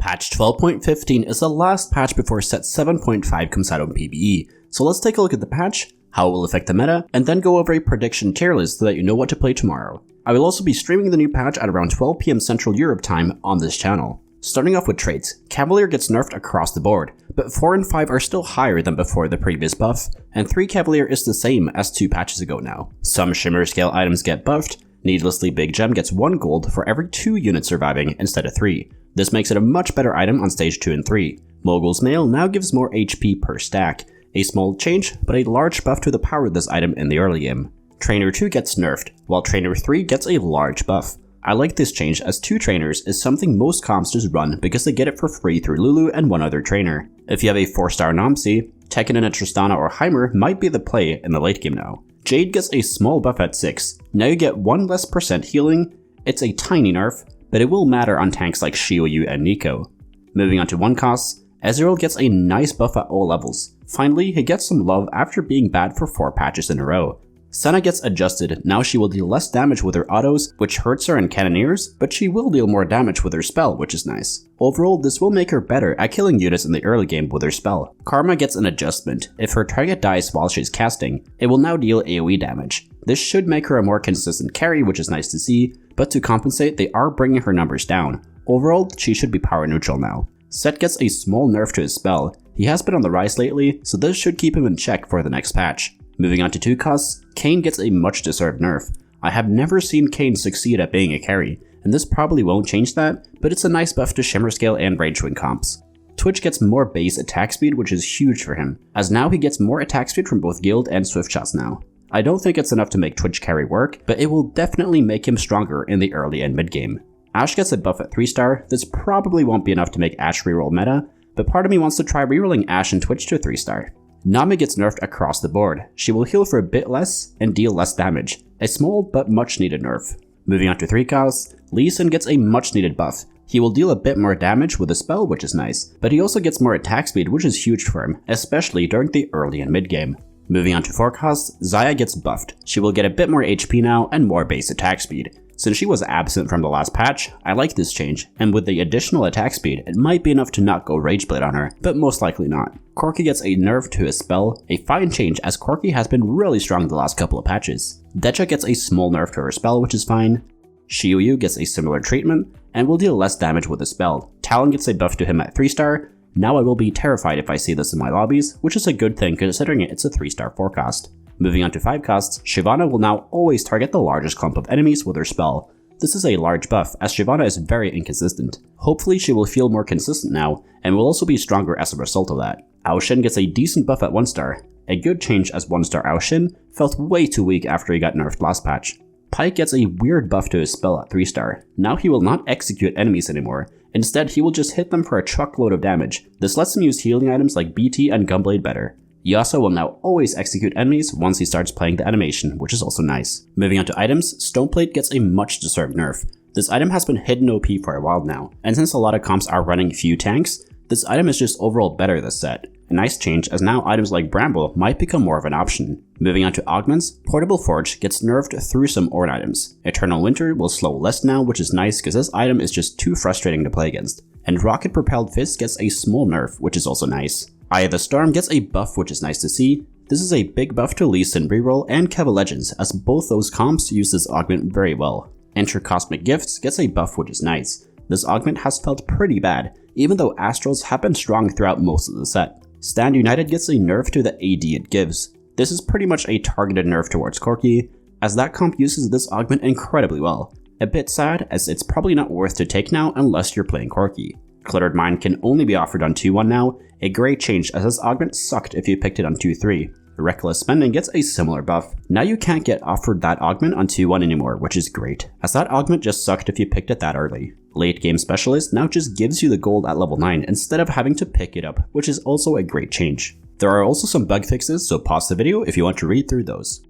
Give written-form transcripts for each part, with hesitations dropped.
Patch 12.15 is the last patch before set 7.5 comes out on PvE, so let's take a look at the patch, how it will affect the meta, and then go over a prediction tier list so that you know what to play tomorrow. I will also be streaming the new patch at around 12 PM Central Europe time on this channel. Starting off with traits, Cavalier gets nerfed across the board, but 4 and 5 are still higher than before the previous buff, and 3 Cavalier is the same as 2 patches ago now. Some Shimmer Scale items get buffed. Needlessly Big Gem gets 1 gold for every 2 units surviving instead of 3. This makes it a much better item on stage 2 and 3. Mogul's Mail now gives more HP per stack. A small change, but a large buff to the power of this item in the early game. Trainer 2 gets nerfed, while Trainer 3 gets a large buff. I like this change as 2 trainers is something most comps just run because they get it for free through Lulu and one other trainer. If you have a 4-star Nomsi, Tekken and a Tristana or Heimer might be the play in the late game now. Jade gets a small buff at 6. Now you get 1 less % healing. It's a tiny nerf, but it will matter on tanks like Xiaoyu and Nico. Moving on to 1 costs, Ezreal gets a nice buff at all levels. Finally, he gets some love after being bad for 4 patches in a row. Senna gets adjusted, now she will deal less damage with her autos, which hurts her in Cannoneers, but she will deal more damage with her spell, which is nice. Overall, this will make her better at killing units in the early game with her spell. Karma gets an adjustment. If her target dies while she's casting, it will now deal AoE damage. This should make her a more consistent carry, which is nice to see, but to compensate, they are bringing her numbers down. Overall, she should be power neutral now. Set gets a small nerf to his spell. He has been on the rise lately, so this should keep him in check for the next patch. Moving on to 2 costs, Kayn gets a much deserved nerf. I have never seen Kayn succeed at being a carry, and this probably won't change that, but it's a nice buff to Shimmer Scale and Rage Wing comps. Twitch gets more base attack speed, which is huge for him, as now he gets more attack speed from both Guild and Swift Shots now. I don't think it's enough to make Twitch carry work, but it will definitely make him stronger in the early and mid game. Ashe gets a buff at 3-star. This probably won't be enough to make Ashe reroll meta, but part of me wants to try rerolling Ashe and Twitch to 3-star. Nami gets nerfed across the board. She will heal for a bit less and deal less damage. A small but much needed nerf. Moving on to 3 costs, Lee Sin gets a much needed buff. He will deal a bit more damage with a spell, which is nice, but he also gets more attack speed, which is huge for him, especially during the early and mid game. Moving on to 4 costs, Xayah gets buffed. She will get a bit more HP now and more base attack speed. Since she was absent from the last patch, I like this change, and with the additional attack speed, it might be enough to not go Rageblade on her, but most likely not. Corki gets a nerf to his spell, a fine change as Corki has been really strong the last couple of patches. Decha gets a small nerf to her spell, which is fine. Xiaoyu gets a similar treatment, and will deal less damage with the spell. Talon gets a buff to him at 3-star. Now I will be terrified if I see this in my lobbies, which is a good thing considering it's a 3-star 4 cost. Moving on to 5 costs, Shyvana will now always target the largest clump of enemies with her spell. This is a large buff, as Shyvana is very inconsistent. Hopefully she will feel more consistent now, and will also be stronger as a result of that. Aoshin gets a decent buff at 1-star. A good change as 1-star Aoshin felt way too weak after he got nerfed last patch. Pyke gets a weird buff to his spell at 3-star. Now he will not execute enemies anymore. Instead, he will just hit them for a truckload of damage. This lets him use healing items like BT and Gunblade better. Yasuo will now always execute enemies once he starts playing the animation, which is also nice. Moving on to items, Stoneplate gets a much deserved nerf. This item has been hidden OP for a while now, and since a lot of comps are running few tanks, this item is just overall better this set. A nice change as now items like Bramble might become more of an option. Moving on to Augments, Portable Forge gets nerfed through some Ornn items. Eternal Winter will slow less now, which is nice because this item is just too frustrating to play against. And Rocket Propelled Fist gets a small nerf, which is also nice. Eye of the Storm gets a buff, which is nice to see. This is a big buff to Lee Sin reroll and Keva Legends, as both those comps use this augment very well. Enter Cosmic Gifts gets a buff, which is nice. This augment has felt pretty bad, even though Astrals have been strong throughout most of the set. Stand United gets a nerf to the AD it gives. This is pretty much a targeted nerf towards Corki, as that comp uses this augment incredibly well. A bit sad, as it's probably not worth to take now unless you're playing Corki. Cluttered Mind can only be offered on 2-1 now, a great change as this augment sucked if you picked it on 2-3. Reckless Spending gets a similar buff. Now you can't get offered that augment on 2-1 anymore, which is great, as that augment just sucked if you picked it that early. Late Game Specialist now just gives you the gold at level 9 instead of having to pick it up, which is also a great change. There are also some bug fixes, so pause the video if you want to read through those.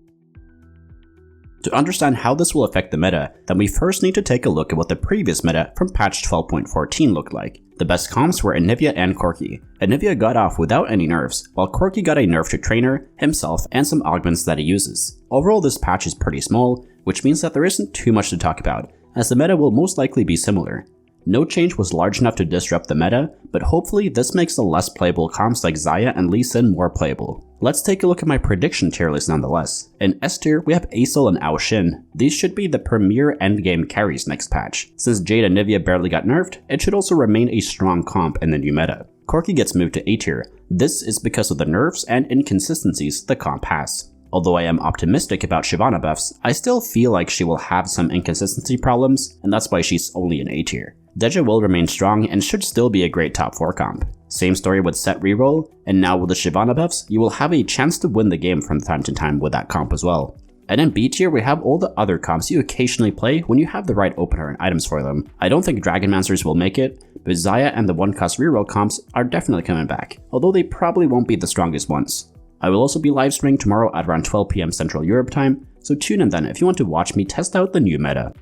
To understand how this will affect the meta, then we first need to take a look at what the previous meta from patch 12.14 looked like. The best comps were Anivia and Corki. Anivia got off without any nerfs, while Corki got a nerf to Trainer, himself, and some augments that he uses. Overall, this patch is pretty small, which means that there isn't too much to talk about, as the meta will most likely be similar. No change was large enough to disrupt the meta, but hopefully this makes the less playable comps like Xayah and Lee Sin more playable. Let's take a look at my prediction tier list nonetheless. In S tier, we have Acel and Ao Shin. These should be the premier endgame carries next patch. Since Jade and Nivea barely got nerfed, it should also remain a strong comp in the new meta. Corki gets moved to A tier. This is because of the nerfs and inconsistencies the comp has. Although I am optimistic about Shyvana buffs, I still feel like she will have some inconsistency problems, and that's why she's only in A tier. Deja will remain strong and should still be a great top 4 comp. Same story with Set reroll, and now with the Shyvana buffs, you will have a chance to win the game from time to time with that comp as well. And in B tier, we have all the other comps you occasionally play when you have the right opener and items for them. I don't think Dragonmancers will make it, but Xayah and the 1-cost reroll comps are definitely coming back, although they probably won't be the strongest ones. I will also be live streaming tomorrow at around 12 PM Central Europe time, so tune in then if you want to watch me test out the new meta.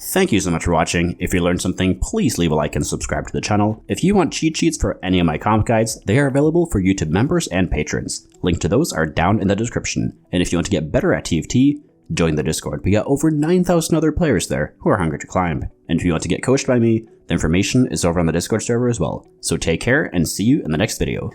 Thank you so much for watching. If you learned something, please leave a like and subscribe to the channel. If you want cheat sheets for any of my comp guides, they are available for YouTube members and patrons. Links to those are down in the description. And if you want to get better at TFT, join the Discord. We got over 9,000 other players there who are hungry to climb. And if you want to get coached by me, the information is over on the Discord server as well. So take care and see you in the next video.